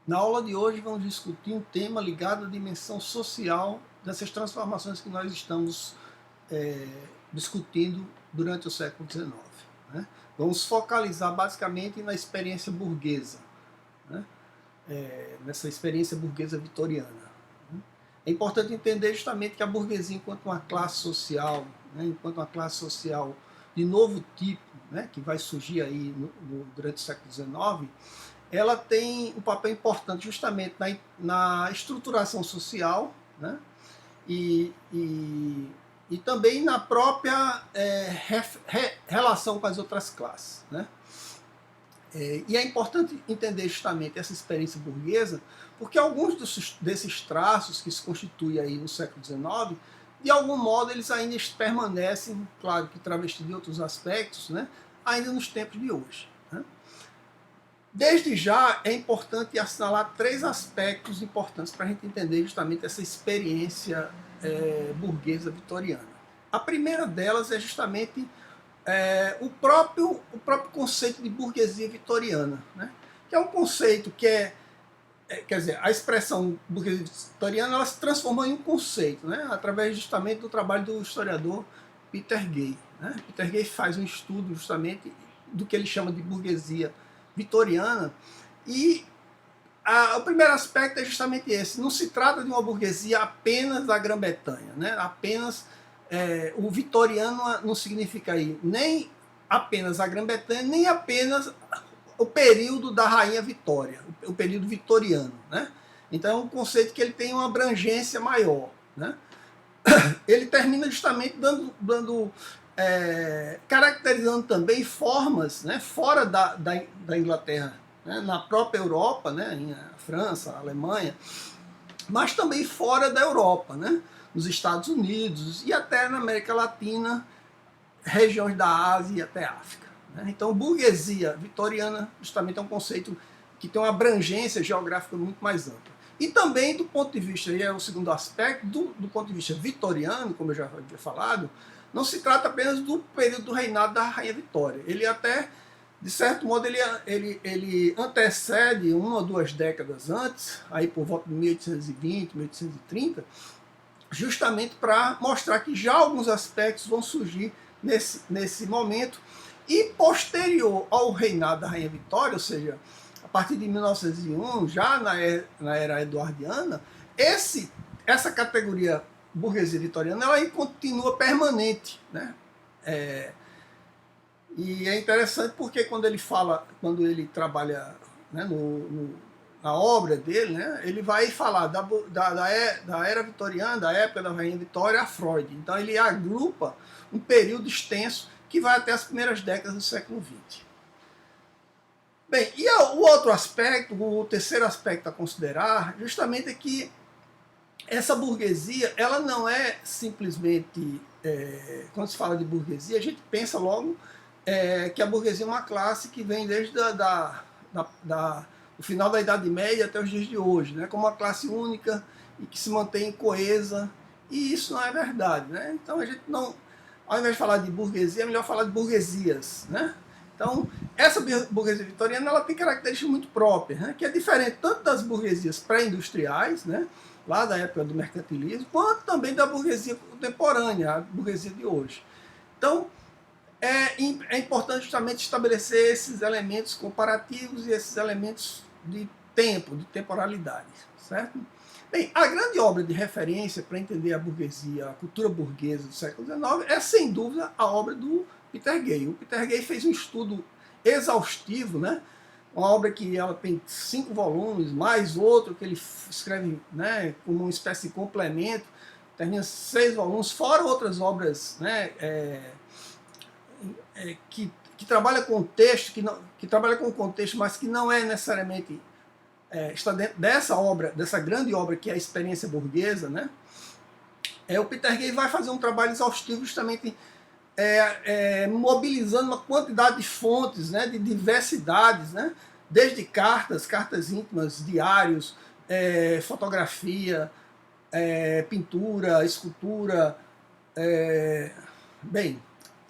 Na aula de hoje vamos discutir um tema ligado à dimensão social dessas transformações que nós estamos discutindo durante o século XIX. Né? Vamos focalizar basicamente na experiência burguesa, né? Nessa experiência burguesa vitoriana. Né? É importante entender justamente que a burguesia, enquanto uma classe social, né, enquanto uma classe social de novo tipo, né, que vai surgir aí durante o século XIX, ela tem um papel importante justamente na estruturação social, né? E também na própria relação com as outras classes. Né? E é importante entender justamente essa experiência burguesa, porque alguns desses traços que se constituem aí no século XIX, de algum modo eles ainda permanecem, claro que travestidos de outros aspectos, né? Ainda nos tempos de hoje. Né? Desde já, é importante assinalar três aspectos importantes para a gente entender justamente essa experiência burguesa vitoriana. A primeira delas é justamente o próprio conceito de burguesia vitoriana, né? Que é um conceito que quer dizer, a expressão burguesia vitoriana ela se transformou em um conceito, né? Através justamente do trabalho do historiador Peter Gay. Né? Peter Gay faz um estudo justamente do que ele chama de burguesia vitoriana, e o primeiro aspecto é justamente esse. Não se trata de uma burguesia apenas da Grã-Bretanha, né? Apenas o vitoriano não significa aí nem apenas a Grã-Bretanha, nem apenas o período da Rainha Vitória, o período vitoriano, né? Então é um conceito que ele tem uma abrangência maior, né? Ele termina justamente caracterizando também formas, né, fora da Inglaterra, né, na própria Europa, né, em França, Alemanha, mas também fora da Europa, né, nos Estados Unidos e até na América Latina, regiões da Ásia e até África. Né. Então, burguesia vitoriana justamente é um conceito que tem uma abrangência geográfica muito mais ampla. E também do ponto de vista, e é o segundo aspecto, do ponto de vista vitoriano, como eu já havia falado, não se trata apenas do período do reinado da Rainha Vitória. Ele até, de certo modo, ele antecede uma ou duas décadas antes, aí por volta de 1820, 1830, justamente para mostrar que já alguns aspectos vão surgir nesse momento. E posterior ao reinado da Rainha Vitória, ou seja, a partir de 1901, já na era eduardiana, essa categoria burguesia vitoriana ela continua permanente. Né? E é interessante porque quando ele trabalha, né, na obra dele, né, ele vai falar da era vitoriana, da época da Rainha Vitória, a Freud. Então ele agrupa um período extenso que vai até as primeiras décadas do século XX. Bem, e o outro aspecto, o terceiro aspecto a considerar, justamente é que essa burguesia, ela não é simplesmente, quando se fala de burguesia, a gente pensa logo que a burguesia é uma classe que vem desde o final da Idade Média até os dias de hoje, né, como uma classe única e que se mantém coesa, e isso não é verdade. Né? Então a gente não, ao invés de falar de burguesia, é melhor falar de burguesias. Né? Então, essa burguesia vitoriana ela tem características muito próprias, né, que é diferente tanto das burguesias pré-industriais, né, lá da época do mercantilismo, quanto também da burguesia contemporânea, a burguesia de hoje. Então, é importante justamente estabelecer esses elementos comparativos e esses elementos de tempo, de temporalidade, certo? Bem, a grande obra de referência para entender a burguesia, a cultura burguesa do século XIX é, sem dúvida, a obra do Peter Gay. O Peter Gay fez um estudo exaustivo, né? Uma obra que ela tem 5 volumes, mais outro que ele escreve, né, como uma espécie de complemento, termina 6 volumes, fora outras obras, né, que trabalha com texto, que trabalha com contexto, mas que não é necessariamente está dentro dessa obra, dessa grande obra que é a experiência burguesa. Né? O Peter Gay vai fazer um trabalho exaustivo justamente mobilizando uma quantidade de fontes, né, de diversidades, né, desde cartas íntimas, diários, fotografia, pintura, escultura, bem,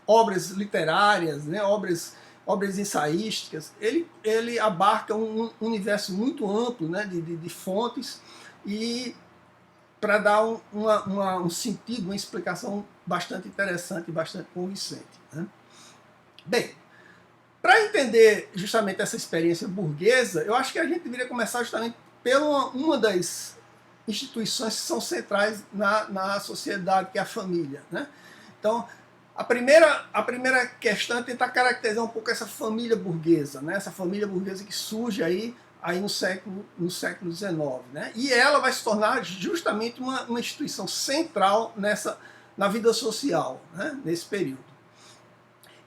obras literárias, né, obras obras ensaísticas, ele abarca um universo muito amplo, né, de fontes, e para dar um sentido, uma explicação bastante interessante e bastante convincente, né? Bem, para entender justamente essa experiência burguesa, eu acho que a gente deveria começar justamente pela uma das instituições que são centrais na sociedade, que é a família, né? Então, a primeira questão é tentar caracterizar um pouco essa família burguesa, né? Essa família burguesa que surge aí no século XIX, né? E ela vai se tornar justamente uma instituição central na vida social, né? Nesse período.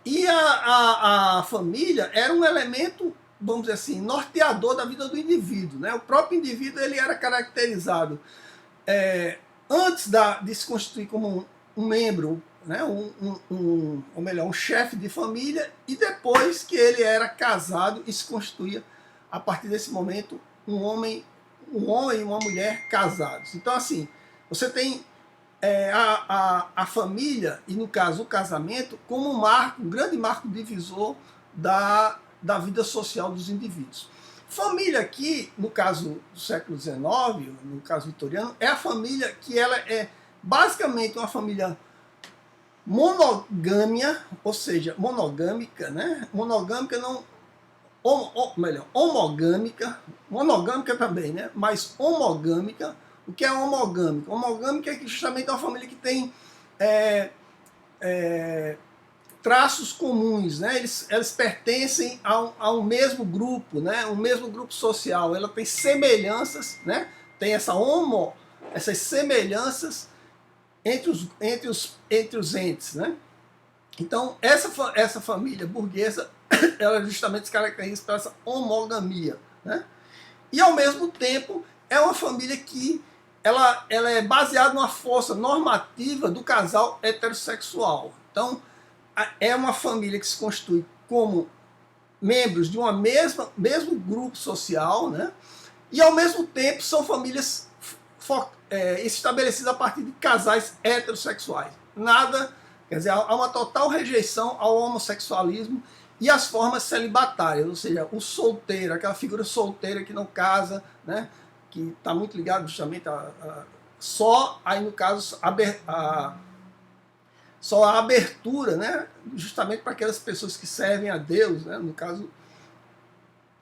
E a família era um elemento, vamos dizer assim, norteador da vida do indivíduo, né? O próprio indivíduo ele era caracterizado antes de se constituir como um membro, né? Ou melhor, um chefe de família, e depois que ele era casado e se constituía, a partir desse momento, um homem e uma mulher casados. Então, assim, você tem a família, e no caso o casamento, como um grande marco divisor da vida social dos indivíduos. Família aqui, no caso do século XIX, no caso vitoriano, é a família que ela é basicamente uma família monogâmica, ou seja, monogâmica, né? Monogâmica não, melhor, monogâmica também, né? Mas homogâmica. O que é homogâmica? Homogâmica é que justamente é uma família que tem traços comuns, né? Eles pertencem a um mesmo grupo, né? Um mesmo grupo social. Ela tem semelhanças, né? Tem essas semelhanças entre os entes, né? Então, essa família burguesa, ela justamente se caracteriza por essa homogamia, né? E, ao mesmo tempo, é uma família que ela é baseada numa força normativa do casal heterossexual. Então, é uma família que se constitui como membros de mesmo grupo social, né? E, ao mesmo tempo, são famílias estabelecidas a partir de casais heterossexuais. Quer dizer, há uma total rejeição ao homossexualismo e às formas celibatárias, ou seja, o solteiro, aquela figura solteira que não casa, né? Que está muito ligado justamente só aí no caso só a abertura, né? Justamente para aquelas pessoas que servem a Deus, né? No caso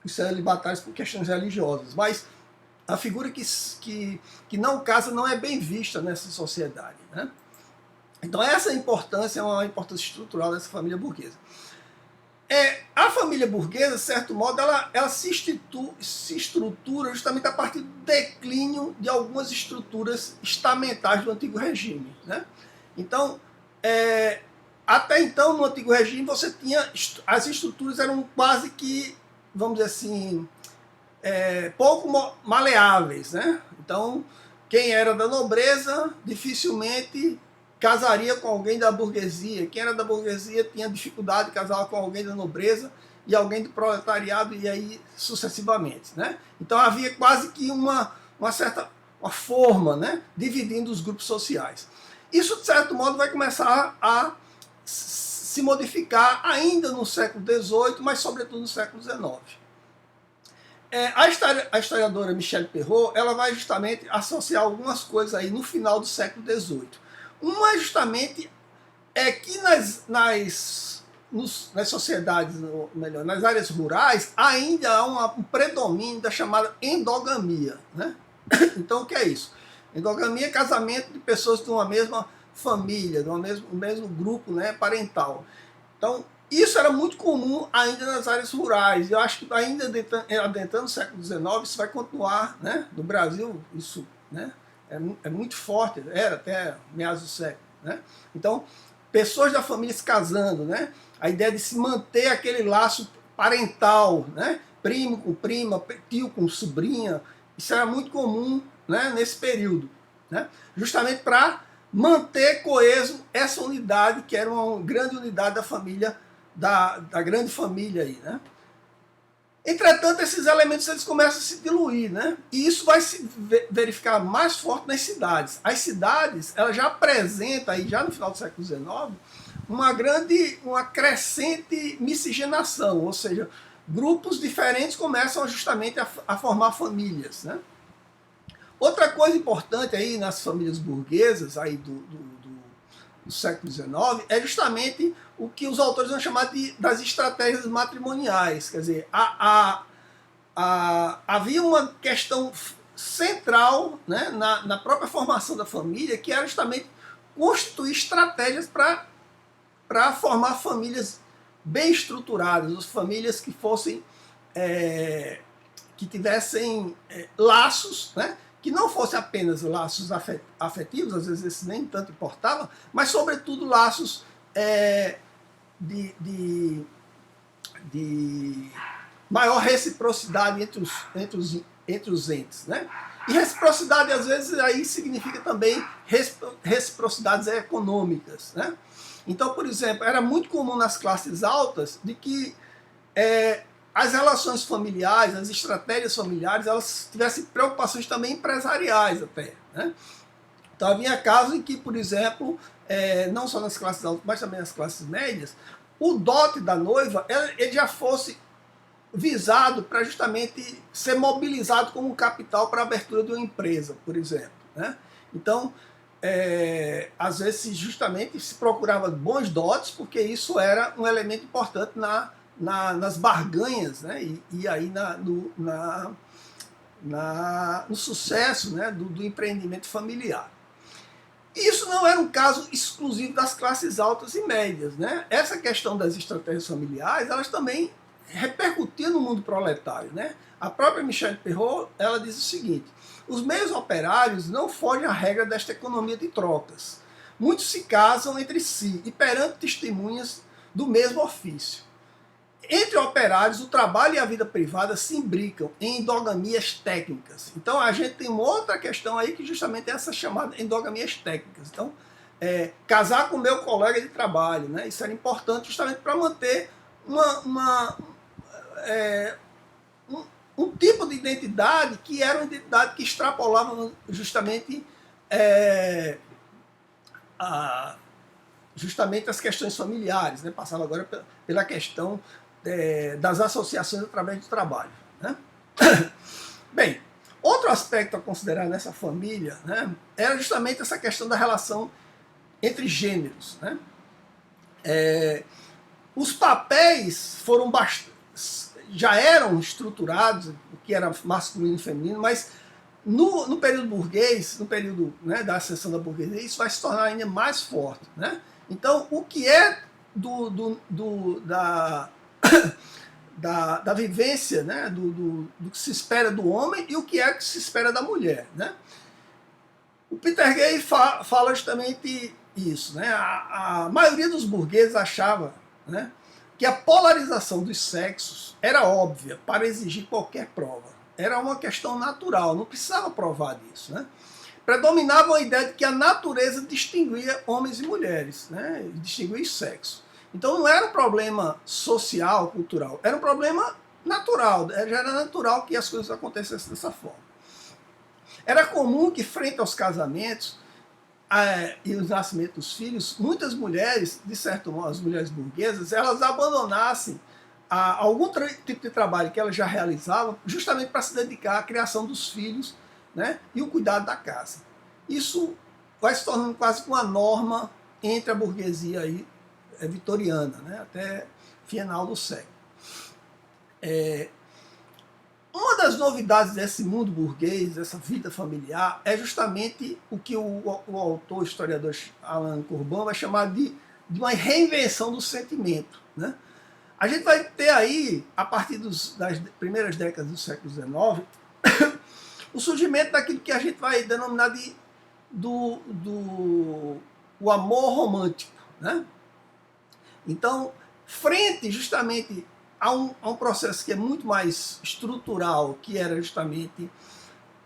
os celibatários por questões religiosas, mas a figura que não casa não é bem vista nessa sociedade, né? Então essa importância é uma importância estrutural dessa família burguesa. A família burguesa, de certo modo, ela se estrutura justamente a partir do declínio de algumas estruturas estamentais do antigo regime, né? Então, até então, no antigo regime, você tinha as estruturas eram quase que, vamos dizer assim, pouco maleáveis, né? Então, quem era da nobreza dificilmente casaria com alguém da burguesia. Quem era da burguesia tinha dificuldade de casar com alguém da nobreza e alguém do proletariado, e aí sucessivamente, né? Então havia quase que uma forma, né, dividindo os grupos sociais. Isso, de certo modo, vai começar a se modificar ainda no século XVIII, mas sobretudo no século XIX. A historiadora Michelle Perrault, ela vai justamente associar algumas coisas aí no final do século XVIII. Uma justamente é que nas sociedades, ou melhor, nas áreas rurais, ainda há um predomínio da chamada endogamia, né? Então, o que é isso? Endogamia é casamento de pessoas de uma mesma família, de um mesmo grupo, né, parental. Então, isso era muito comum ainda nas áreas rurais. Eu acho que ainda adentrando o século XIX, isso vai continuar, né? No Brasil, isso, né, é muito forte, era até meados do século, né? Então, pessoas da família se casando, né? A ideia de se manter aquele laço parental, né? Primo com prima, tio com sobrinha, isso era muito comum, né, nesse período, né? Justamente para manter coeso essa unidade, que era uma grande unidade da família, da grande família aí, né? Entretanto, esses elementos eles começam a se diluir, né? E isso vai se verificar mais forte nas cidades. As cidades, elas já apresentam, aí, já no final do século XIX, uma crescente miscigenação, ou seja, grupos diferentes começam justamente a formar famílias, né? Outra coisa importante aí nas famílias burguesas aí do século XIX é justamente o que os autores vão chamar das estratégias matrimoniais. Quer dizer, havia uma questão central, né, na própria formação da família, que era justamente constituir estratégias para formar famílias bem estruturadas, famílias que fossem que tivessem laços, né, que não fossem apenas laços afetivos, às vezes esses nem tanto importavam, mas sobretudo laços de maior reciprocidade entre os entes, né? E reciprocidade, às vezes, aí significa também reciprocidades econômicas, né? Então, por exemplo, era muito comum nas classes altas de que as relações familiares, as estratégias familiares, elas tivessem preocupações também empresariais até, né? Então havia casos em que, por exemplo, não só nas classes altas, mas também nas classes médias, o dote da noiva ele já fosse visado para justamente ser mobilizado como um capital para a abertura de uma empresa, por exemplo, né? Então, às vezes justamente se procurava bons dotes, porque isso era um elemento importante nas barganhas, né? E aí no sucesso, né? do empreendimento familiar. Isso não era um caso exclusivo das classes altas e médias, né? Essa questão das estratégias familiares, elas também repercutiam no mundo proletário, né? A própria Michelle Perrault, ela diz o seguinte: os meios operários não fogem à regra desta economia de trocas. Muitos se casam entre si e perante testemunhas do mesmo ofício. Entre operários, o trabalho e a vida privada se imbricam em endogamias técnicas. Então a gente tem uma outra questão aí que justamente é essa chamada endogamias técnicas. Então, casar com meu colega de trabalho, né? Isso era importante justamente para manter um tipo de identidade que era uma identidade que extrapolava justamente justamente as questões familiares, né? Passava agora pela questão das associações através do trabalho, né? Bem, outro aspecto a considerar nessa família, né, era justamente essa questão da relação entre gêneros, né? Os papéis já eram estruturados, o que era masculino e feminino, mas no período burguês, no período, né, da ascensão da burguesia, isso vai se tornar ainda mais forte, né? Então, o que é da vivência, né, do que se espera do homem e o que é que se espera da mulher, né? O Peter Gay fala justamente isso, né? A maioria dos burgueses achava, né, que a polarização dos sexos era óbvia para exigir qualquer prova. Era uma questão natural, não precisava provar disso, né? Predominava a ideia de que a natureza distinguia homens e mulheres, né? Distinguia os sexos. Então não era um problema social, cultural, era um problema natural. Já era natural que as coisas acontecessem dessa forma. Era comum que, frente aos casamentos e os nascimentos dos filhos, muitas mulheres, de certo modo, as mulheres burguesas, elas abandonassem algum tipo de trabalho que elas já realizavam, justamente para se dedicar à criação dos filhos, né, e o cuidado da casa. Isso vai se tornando quase uma norma entre a burguesia aí, vitoriana, né, até final do século. Uma das novidades desse mundo burguês, dessa vida familiar, é justamente o que o autor, historiador Alain Corbin vai chamar de uma reinvenção do sentimento, né? A gente vai ter aí, a partir das primeiras décadas do século XIX, o surgimento daquilo que a gente vai denominar o amor romântico, né? Então, frente justamente a um processo que é muito mais estrutural, que era justamente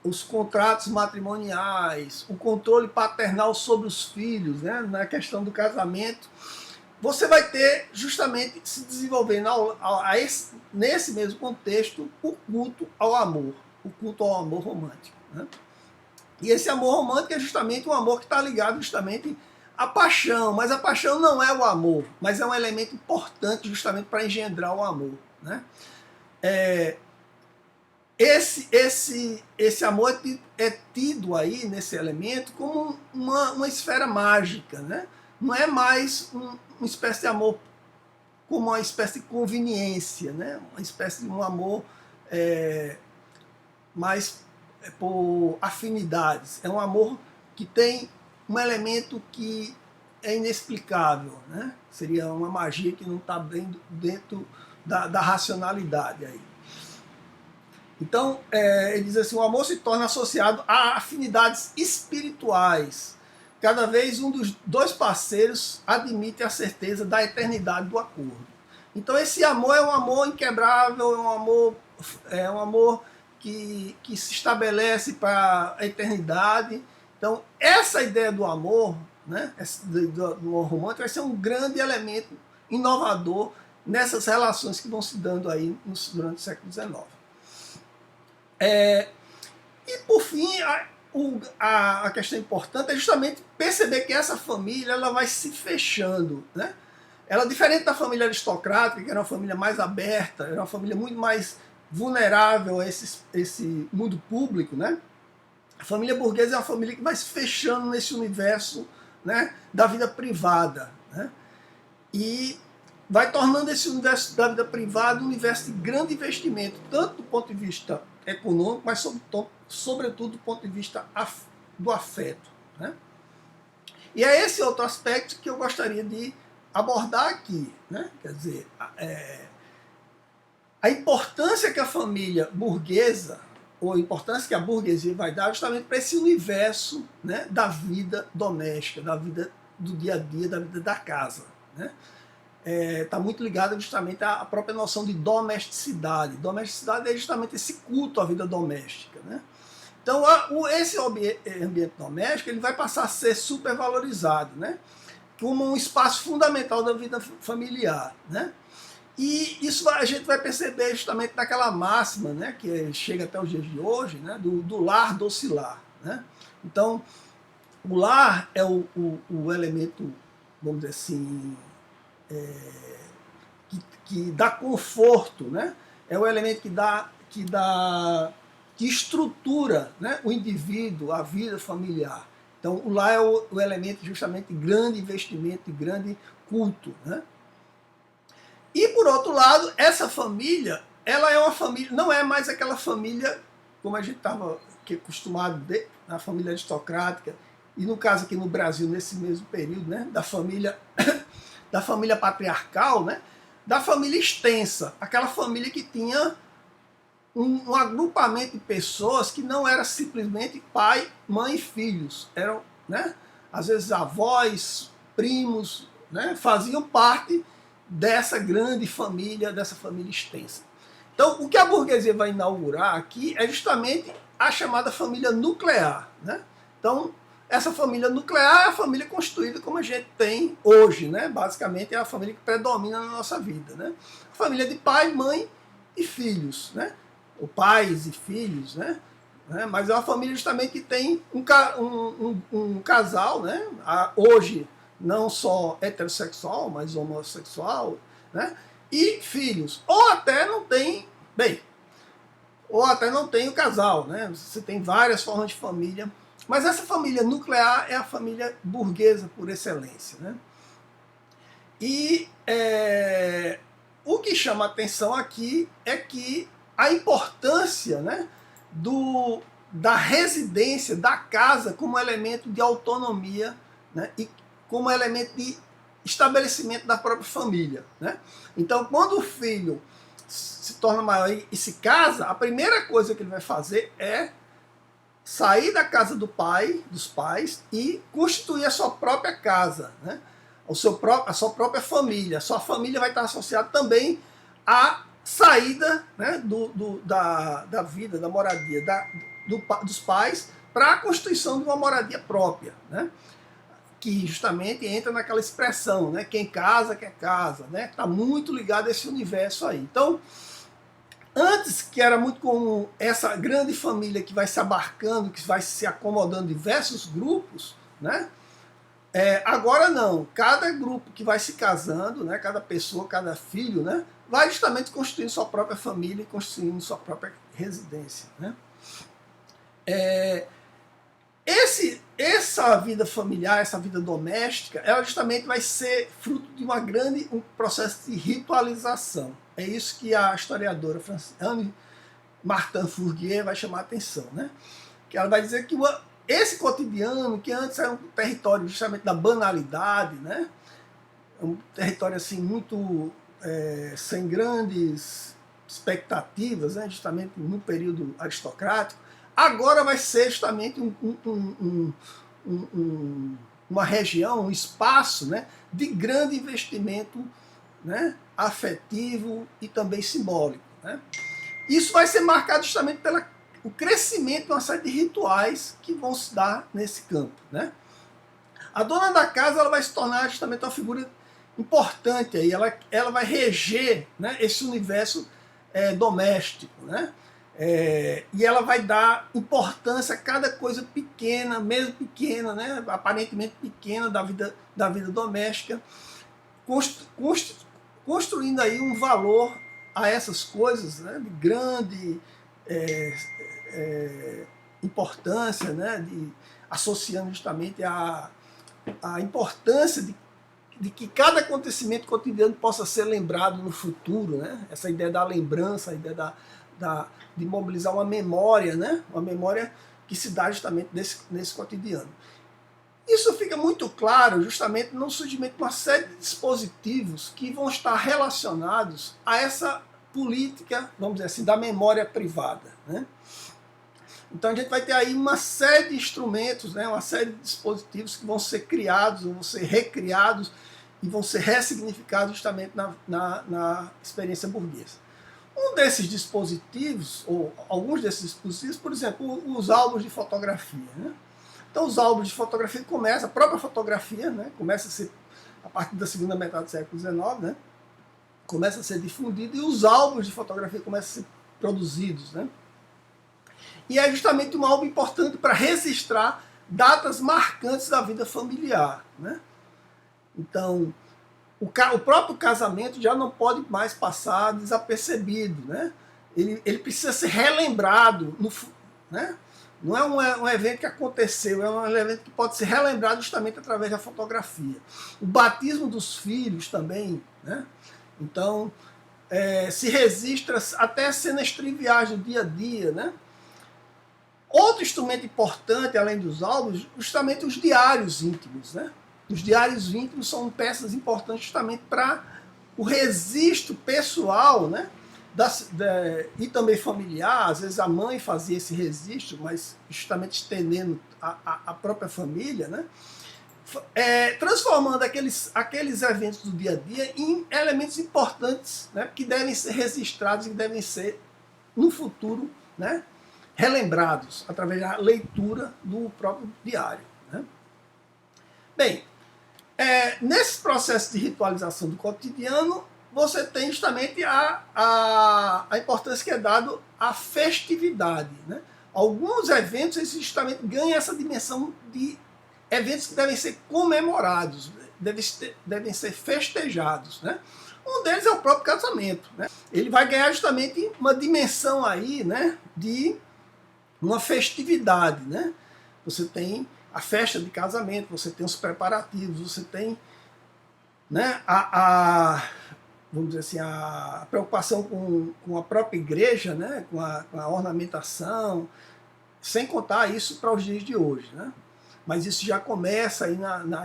os contratos matrimoniais, o controle paternal sobre os filhos, né, na questão do casamento, você vai ter justamente se desenvolvendo nesse mesmo contexto o culto ao amor romântico, né? E esse amor romântico é justamente um amor que está ligado justamente a paixão, mas a paixão não é o amor, mas é um elemento importante justamente para engendrar o amor, né? Esse amor é tido aí nesse elemento como uma esfera mágica, né? Não é mais uma espécie de amor como uma espécie de conveniência, né? Uma espécie de um amor mais por afinidades. É um amor que tem um elemento que é inexplicável, né? Seria uma magia que não está bem dentro da racionalidade aí. Então, ele diz assim, o amor se torna associado a afinidades espirituais. Cada vez um dos dois parceiros admite a certeza da eternidade do acordo. Então, esse amor é um amor inquebrável, é um amor que se estabelece para a eternidade. Então, essa ideia do amor, né, do amor romântico, vai ser um grande elemento inovador nessas relações que vão se dando aí durante o século XIX. E por fim, a questão importante é justamente perceber que essa família ela vai se fechando, né? Ela, diferente da família aristocrática, que era uma família mais aberta, era uma família muito mais vulnerável a esse mundo público, né? A família burguesa é uma família que vai se fechando nesse universo, né, da vida privada, né? E vai tornando esse universo da vida privada um universo de grande investimento, tanto do ponto de vista econômico, mas sobretudo do ponto de vista do afeto, né? E é esse outro aspecto que eu gostaria de abordar aqui, né? Quer dizer, a importância que a família burguesa, ou a importância que a burguesia vai dar justamente para esse universo, né, da vida doméstica, da vida do dia a dia, da vida da casa, né? Está muito ligada justamente à própria noção de domesticidade. Domesticidade é justamente esse culto à vida doméstica, né? Então, esse ambiente doméstico ele vai passar a ser supervalorizado, né, como um espaço fundamental da vida familiar, né? E isso a gente vai perceber justamente naquela máxima, né, que chega até os dias de hoje, né, do lar docilar, né? Então, o lar é o elemento, vamos dizer assim, que dá conforto, né? É o elemento que estrutura, né, o indivíduo, a vida familiar. Então, o lar é o elemento justamente de grande investimento, de grande culto, né? E, por outro lado, essa família, ela é uma família, não é mais aquela família como a gente estava acostumado na família aristocrática, e no caso aqui no Brasil, nesse mesmo período, né, da família patriarcal, né, da família extensa, aquela família que tinha um agrupamento de pessoas que não era simplesmente pai, mãe e filhos, eram, né, às vezes avós, primos, né, faziam parte dessa grande família, dessa família extensa. Então, o que a burguesia vai inaugurar aqui é justamente a chamada família nuclear, né? Então, essa família nuclear é a família constituída como a gente tem hoje, né? Basicamente é a família que predomina na nossa vida, né? A família de pai, mãe e filhos, né? Ou pais e filhos, né? Mas é uma família justamente que tem um casal, né? Hoje não só heterossexual, mas homossexual, né? E filhos. Ou até não tem, ou até não tem o casal, né? Você tem várias formas de família, mas essa família nuclear é a família burguesa por excelência, né? E o que chama a atenção aqui é que a importância, né, da residência, da casa como elemento de autonomia, né, e como elemento de estabelecimento da própria família, né? Então, quando o filho se torna maior e se casa, a primeira coisa que ele vai fazer é sair da casa dos pais, e constituir a sua própria casa, né? A sua própria família. A sua família vai estar associada também à saída, né, da vida, da moradia dos pais para a constituição de uma moradia própria, né? Que justamente entra naquela expressão, né? Quem casa, quer casa, né? Está muito ligado a esse universo aí. Então, antes, que era muito comum essa grande família que vai se abarcando, que vai se acomodando em diversos grupos, né? Agora não, cada grupo que vai se casando, né, cada pessoa, cada filho, né, vai justamente construindo sua própria família e construindo sua própria residência. Né? Essa vida familiar, essa vida doméstica, ela justamente vai ser fruto de um processo de ritualização. É isso que a historiadora Anne Martin Fourguier vai chamar a atenção. Né? Que ela vai dizer que esse cotidiano, que antes era um território justamente da banalidade, né? Um território assim muito sem grandes expectativas, né? Justamente no período aristocrático, agora vai ser justamente uma região, um espaço, né? De grande investimento, né? Afetivo e também simbólico. Né? Isso vai ser marcado justamente o crescimento de uma série de rituais que vão se dar nesse campo. Né? A dona da casa ela vai se tornar justamente uma figura importante, aí. Ela vai reger, né, esse universo doméstico. Né? E ela vai dar importância a cada coisa pequena, mesmo pequena, né, aparentemente pequena da vida doméstica, construindo aí um valor a essas coisas, né, de grande importância, né, associando justamente a importância de que cada acontecimento cotidiano possa ser lembrado no futuro. Né? Essa ideia da lembrança, a ideia de mobilizar uma memória, né? Uma memória que se dá justamente nesse cotidiano. Isso fica muito claro justamente no surgimento de uma série de dispositivos que vão estar relacionados a essa política, vamos dizer assim, da memória privada. Né? Então a gente vai ter aí uma série de instrumentos, né, uma série de dispositivos que vão ser criados, vão ser recriados e vão ser ressignificados justamente na experiência burguesa. Um desses dispositivos, ou alguns desses dispositivos, por exemplo, os álbuns de fotografia. Né? Então os álbuns de fotografia começam, a própria fotografia, né, começa a ser, a partir da segunda metade do século XIX, né, começa a ser difundida e os álbuns de fotografia começam a ser produzidos. Né? E é justamente um álbum importante para registrar datas marcantes da vida familiar. Né? Então, o próprio casamento já não pode mais passar desapercebido. Né? Ele precisa ser relembrado. Né? Não é um evento que aconteceu, é um evento que pode ser relembrado justamente através da fotografia. O batismo dos filhos também. Né? Então, se registra até cenas triviais do dia a dia. Né? Outro instrumento importante, além dos álbuns, justamente os diários íntimos. Né? Os diários íntimos são peças importantes justamente para o registro pessoal, né? E também familiar. Às vezes a mãe fazia esse registro, mas justamente estendendo a própria família, né? Transformando aqueles eventos do dia a dia em elementos importantes, né? Que devem ser registrados e que devem ser, no futuro, né? Relembrados através da leitura do próprio diário. Né? Bem, nesse processo de ritualização do cotidiano, você tem justamente a importância que é dada à festividade. Né? Alguns eventos eles justamente ganham essa dimensão de eventos que devem ser comemorados, devem ser festejados. Né? Um deles é o próprio casamento. Né? Ele vai ganhar justamente uma dimensão aí, né, de uma festividade. Né? Você tem a festa de casamento, você tem os preparativos, você tem, né, vamos dizer assim, a preocupação com a própria igreja, né, com a ornamentação, sem contar isso para os dias de hoje. Né? Mas isso já começa aí na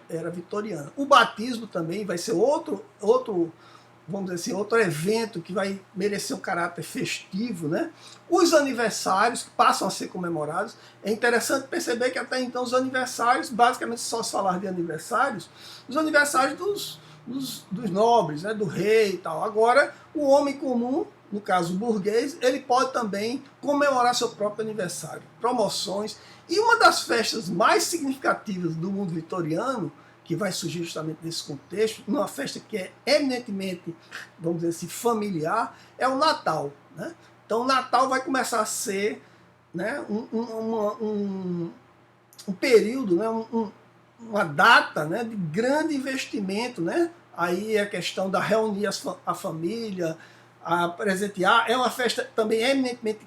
era vitoriana. O batismo também vai ser outro, vamos dizer assim, outro evento que vai merecer um caráter festivo. Né? Os aniversários que passam a ser comemorados. É interessante perceber que até então os aniversários, basicamente só se falar de aniversários, os aniversários dos nobres, né, do rei e tal. Agora, o homem comum, no caso o burguês, ele pode também comemorar seu próprio aniversário, promoções. E uma das festas mais significativas do mundo vitoriano, que vai surgir justamente nesse contexto, numa festa que é eminentemente, vamos dizer assim, familiar, é o Natal. Né? Então o Natal vai começar a ser, né, um período, né, uma data, né, de grande investimento, né? Aí é a questão da reunir a família, a presentear. É uma festa também eminentemente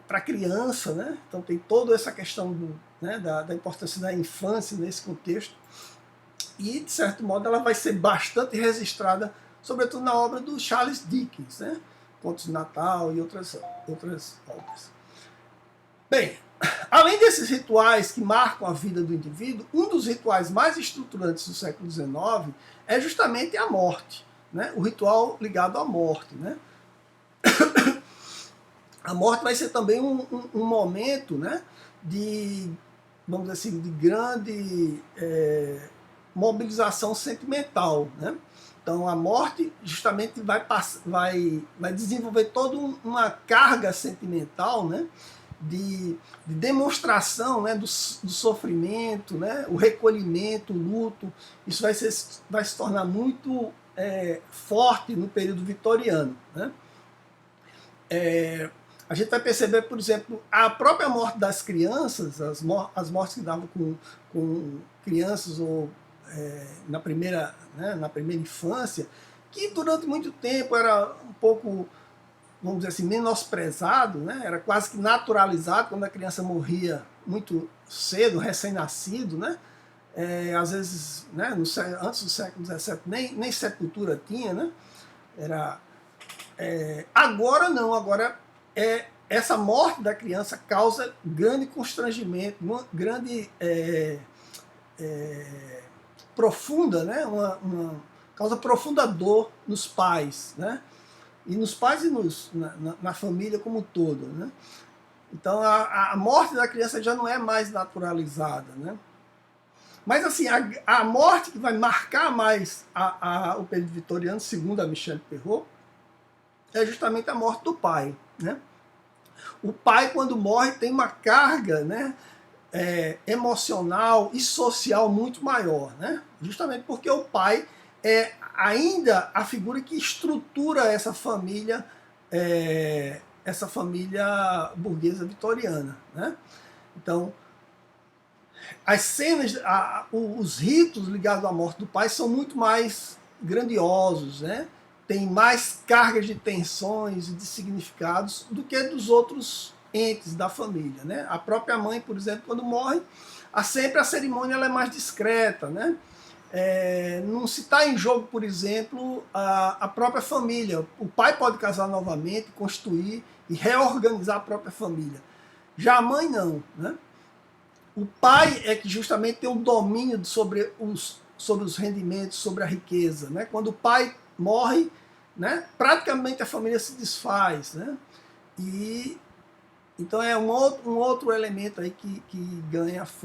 para criança, né? Então tem toda essa questão né, da importância da infância nesse contexto. E, de certo modo, ela vai ser bastante registrada, sobretudo na obra do Charles Dickens, né? Contos de Natal e outras obras. Bem, além desses rituais que marcam a vida do indivíduo, um dos rituais mais estruturantes do século XIX é justamente a morte, né? O ritual ligado à morte. Né? A morte vai ser também um momento, né, de, vamos dizer assim, de grande mobilização sentimental. Né? Então a morte justamente vai desenvolver toda uma carga sentimental, né, de demonstração, né, do sofrimento, né, o recolhimento, o luto. Isso vai se tornar muito forte no período vitoriano. Né? A gente vai perceber, por exemplo, a própria morte das crianças, as mortes que davam com crianças ou na primeira infância, que durante muito tempo era um pouco, vamos dizer assim, menosprezado, né? Era quase que naturalizado quando a criança morria muito cedo, recém-nascido, né? Às vezes, né, antes do século XVII, nem sepultura tinha, né? Agora não, agora essa morte da criança causa grande constrangimento, uma grande profunda, né? Causa profunda dor nos pais, né? E nos pais e na família como um todo. Né? Então a morte da criança já não é mais naturalizada. Né? Mas assim, a morte que vai marcar mais o período vitoriano, segundo a Michel Perrault, é justamente a morte do pai. Né? O pai, quando morre, tem uma carga, né, emocional e social muito maior. Né? Justamente porque o pai é ainda a figura que estrutura essa família burguesa vitoriana. Né? Então, as cenas, os ritos ligados à morte do pai são muito mais grandiosos, né? Tem mais cargas de tensões e de significados do que dos outros entes da família. Né? A própria mãe, por exemplo, quando morre, sempre a cerimônia ela é mais discreta. Né? Não se está em jogo, por exemplo, a própria família. O pai pode casar novamente, constituir e reorganizar a própria família. Já a mãe não. Né? O pai é que justamente tem um domínio sobre os rendimentos, sobre a riqueza. Né? Quando o pai morre, né, praticamente a família se desfaz. Né? E então é um outro elemento aí que ganha força.